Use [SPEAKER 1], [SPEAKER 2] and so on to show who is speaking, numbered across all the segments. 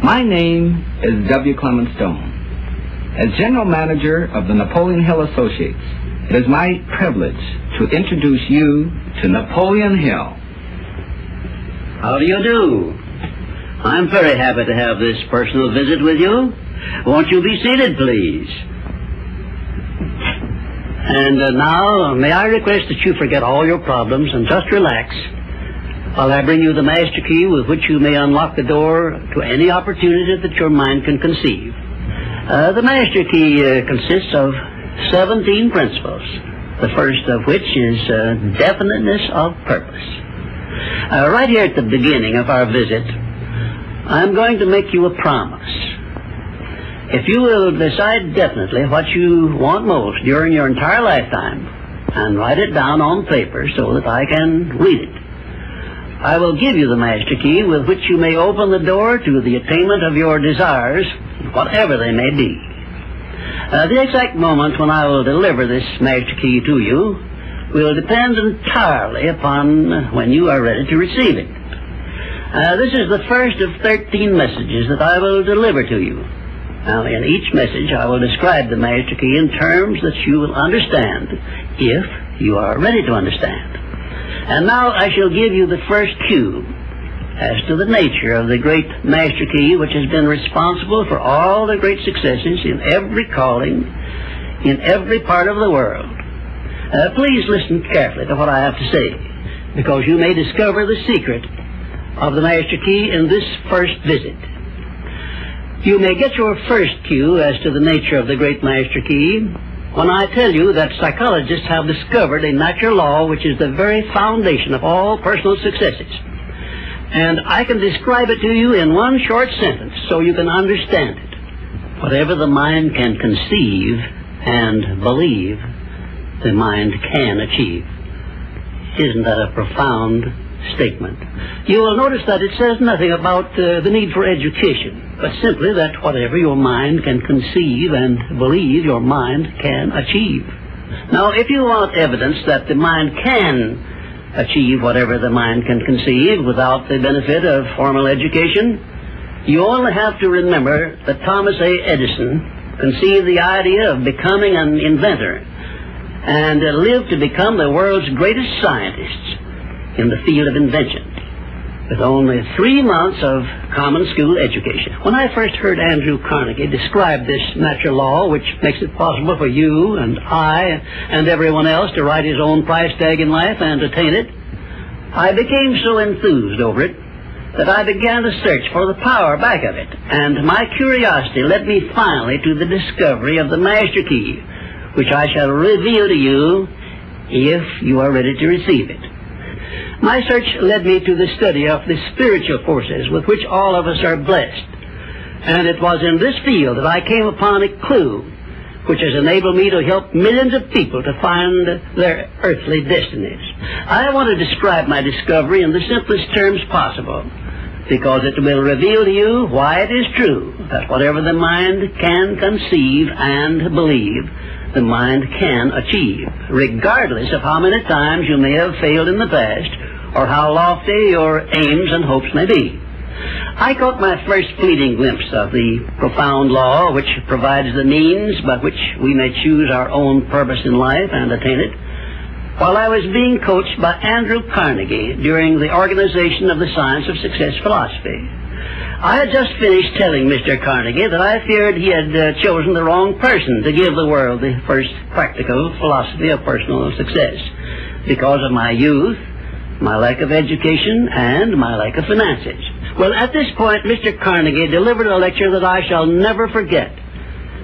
[SPEAKER 1] My name is W. Clement Stone. As General Manager of the Napoleon Hill Associates, it is my privilege to introduce you to Napoleon Hill.
[SPEAKER 2] How do you do? I'm very happy to have this personal visit with you. Won't you be seated, please? And now, may I request that you forget all your problems and just relax while I bring you the master key with which you may unlock the door to any opportunity that your mind can conceive. The master key consists of 17 principles, the first of which is definiteness of purpose. Right here at the beginning of our visit, I'm going to make you a promise. If you will decide definitely what you want most during your entire lifetime and write it down on paper so that I can read it, I will give you the master key with which you may open the door to the attainment of your desires, whatever they may be. The exact moment when I will deliver this master key to you will depend entirely upon when you are ready to receive it. This is the first of 13 messages that I will deliver to you. Now, in each message, I will describe the master key in terms that you will understand, if you are ready to understand. And now I shall give you the first cue as to the nature of the great master key which has been responsible for all the great successes in every calling, in every part of the world. Please listen carefully to what I have to say, because you may discover the secret of the master key in this first visit. You may get your first cue as to the nature of the great master key when I tell you that psychologists have discovered a natural law which is the very foundation of all personal successes. And I can describe it to you in one short sentence so you can understand it. Whatever the mind can conceive and believe, the mind can achieve. Isn't that a profound statement? You will notice that it says nothing about the need for education, but simply that whatever your mind can conceive and believe, your mind can achieve. Now, if you want evidence that the mind can achieve whatever the mind can conceive without the benefit of formal education, you only have to remember that Thomas A. Edison conceived the idea of becoming an inventor and lived to become the world's greatest scientist in the field of invention, with only 3 months of common school education. When I first heard Andrew Carnegie describe this natural law, which makes it possible for you and I and everyone else to write his own price tag in life and attain it, I became so enthused over it that I began to search for the power back of it, and my curiosity led me finally to the discovery of the master key, which I shall reveal to you if you are ready to receive it. My search led me to the study of the spiritual forces with which all of us are blessed. And it was in this field that I came upon a clue which has enabled me to help millions of people to find their earthly destinies. I want to describe my discovery in the simplest terms possible, because it will reveal to you why it is true that whatever the mind can conceive and believe, the mind can achieve, regardless of how many times you may have failed in the past or how lofty your aims and hopes may be. I caught my first fleeting glimpse of the profound law which provides the means by which we may choose our own purpose in life and attain it while I was being coached by Andrew Carnegie during the organization of the Science of Success philosophy. I had just finished telling Mr. Carnegie that I feared he had chosen the wrong person to give the world the first practical philosophy of personal success because of my youth, my lack of education, and my lack of finances. Well, at this point, Mr. Carnegie delivered a lecture that I shall never forget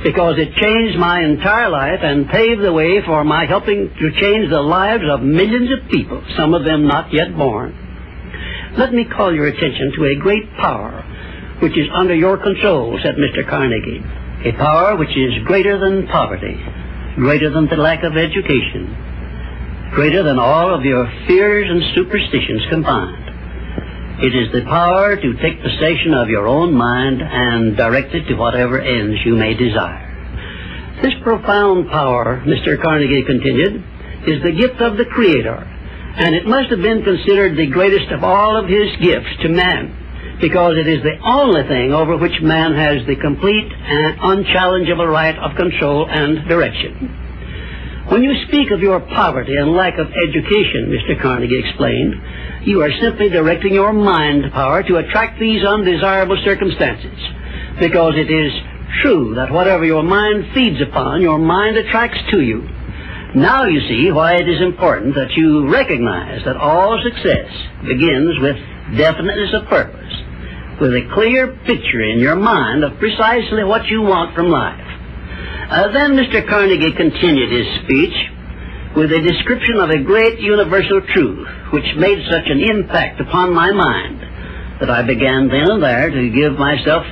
[SPEAKER 2] because it changed my entire life and paved the way for my helping to change the lives of millions of people, some of them not yet born. Let me call your attention to a great power which is under your control, said Mr. Carnegie, a power which is greater than poverty, greater than the lack of education, greater than all of your fears and superstitions combined. It is the power to take possession of your own mind and direct it to whatever ends you may desire. This profound power, Mr. Carnegie continued, is the gift of the Creator, and it must have been considered the greatest of all of his gifts to man, because it is the only thing over which man has the complete and unchallengeable right of control and direction. When you speak of your poverty and lack of education, Mr. Carnegie explained, you are simply directing your mind power to attract these undesirable circumstances, because it is true that whatever your mind feeds upon, your mind attracts to you. Now you see why it is important that you recognize that all success begins with definiteness of purpose, with a clear picture in your mind of precisely what you want from life. Then Mr. Carnegie continued his speech with a description of a great universal truth which made such an impact upon my mind that I began then and there to give myself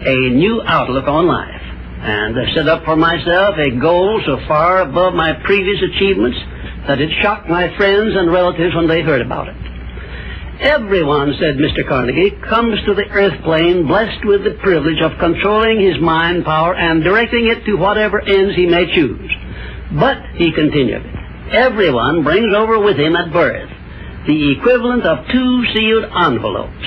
[SPEAKER 2] a new outlook on life, and set up for myself a goal so far above my previous achievements that it shocked my friends and relatives when they heard about it. Everyone, said Mr. Carnegie, comes to the earth plane blessed with the privilege of controlling his mind power and directing it to whatever ends he may choose. But, he continued, everyone brings over with him at birth the equivalent of 2 sealed envelopes,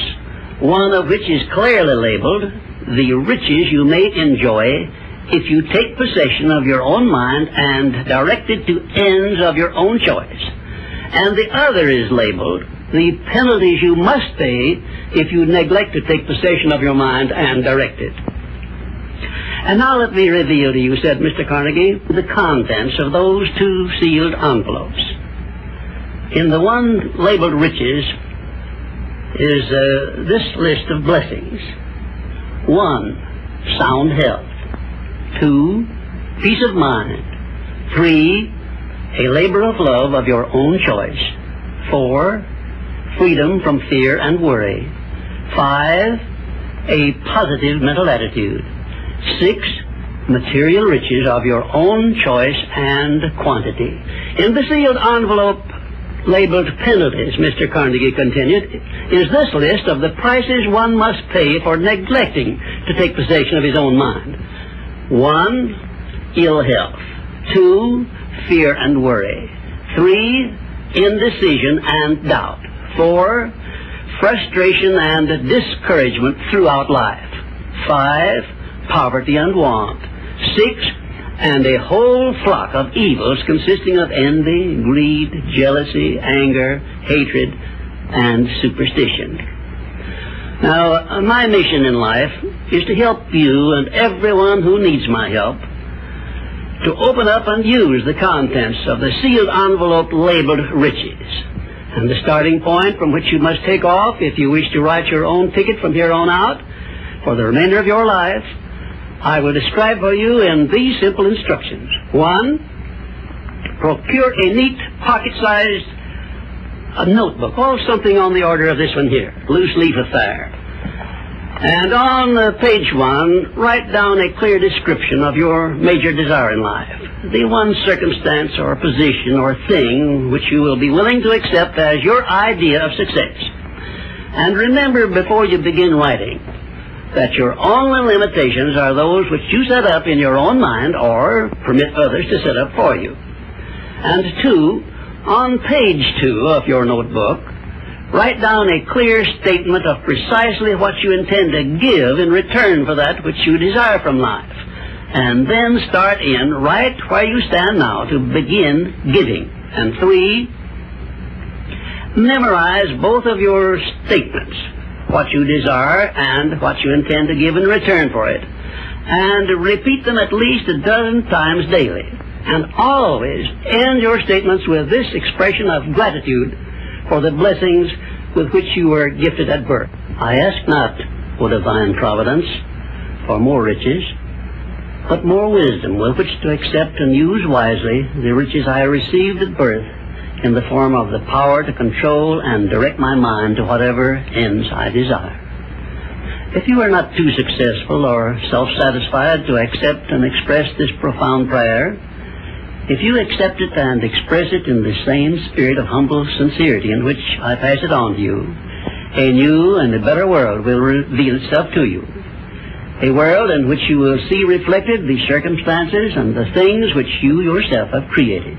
[SPEAKER 2] one of which is clearly labeled, the riches you may enjoy if you take possession of your own mind and direct it to ends of your own choice. And the other is labeled, the penalties you must pay if you neglect to take possession of your mind and direct it. And now let me reveal to you, said Mr. Carnegie, the contents of those 2 sealed envelopes. In the one labeled riches is this list of blessings. 1, sound health. 2, peace of mind. 3, a labor of love of your own choice. 4, freedom from fear and worry. 5, a positive mental attitude. 6, material riches of your own choice and quantity. In the sealed envelope labeled penalties, Mr. Carnegie continued, is this list of the prices one must pay for neglecting to take possession of his own mind. 1, ill health. 2, fear and worry. 3, indecision and doubt. 4, frustration and discouragement throughout life. 5, poverty and want. 6, and a whole flock of evils consisting of envy, greed, jealousy, anger, hatred, and superstition. Now, my mission in life is to help you and everyone who needs my help to open up and use the contents of the sealed envelope labeled riches. And the starting point from which you must take off if you wish to write your own ticket from here on out for the remainder of your life, I will describe for you in these simple instructions. 1, procure a neat pocket-sized notebook, or something on the order of this one here, loose leaf affair. And on page 1, write down a clear description of your major desire in life, the one circumstance or position or thing which you will be willing to accept as your idea of success. And remember before you begin writing that your only limitations are those which you set up in your own mind or permit others to set up for you. And 2, on page 2 of your notebook, write down a clear statement of precisely what you intend to give in return for that which you desire from life. And then start in right where you stand now to begin giving. And 3, memorize both of your statements, what you desire and what you intend to give in return for it, and repeat them at least a dozen times daily. And always end your statements with this expression of gratitude for the blessings with which you were gifted at birth. I ask not, O divine providence, for more riches, but more wisdom with which to accept and use wisely the riches I received at birth in the form of the power to control and direct my mind to whatever ends I desire. If you are not too successful or self-satisfied to accept and express this profound prayer, if you accept it and express it in the same spirit of humble sincerity in which I pass it on to you, a new and a better world will reveal itself to you. A world in which you will see reflected the circumstances and the things which you yourself have created.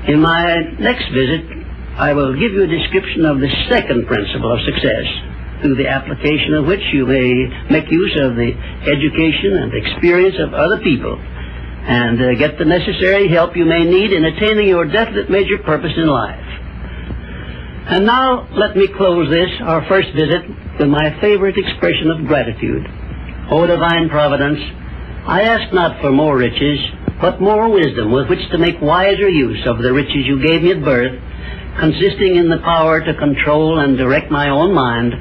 [SPEAKER 2] In my next visit, I will give you a description of the second principle of success, through the application of which you may make use of the education and experience of other people, and get the necessary help you may need in attaining your definite major purpose in life. And now let me close this, our first visit, with my favorite expression of gratitude. O divine providence, I ask not for more riches, but more wisdom with which to make wiser use of the riches you gave me at birth, consisting in the power to control and direct my own mind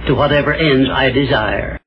[SPEAKER 2] to whatever ends I desire.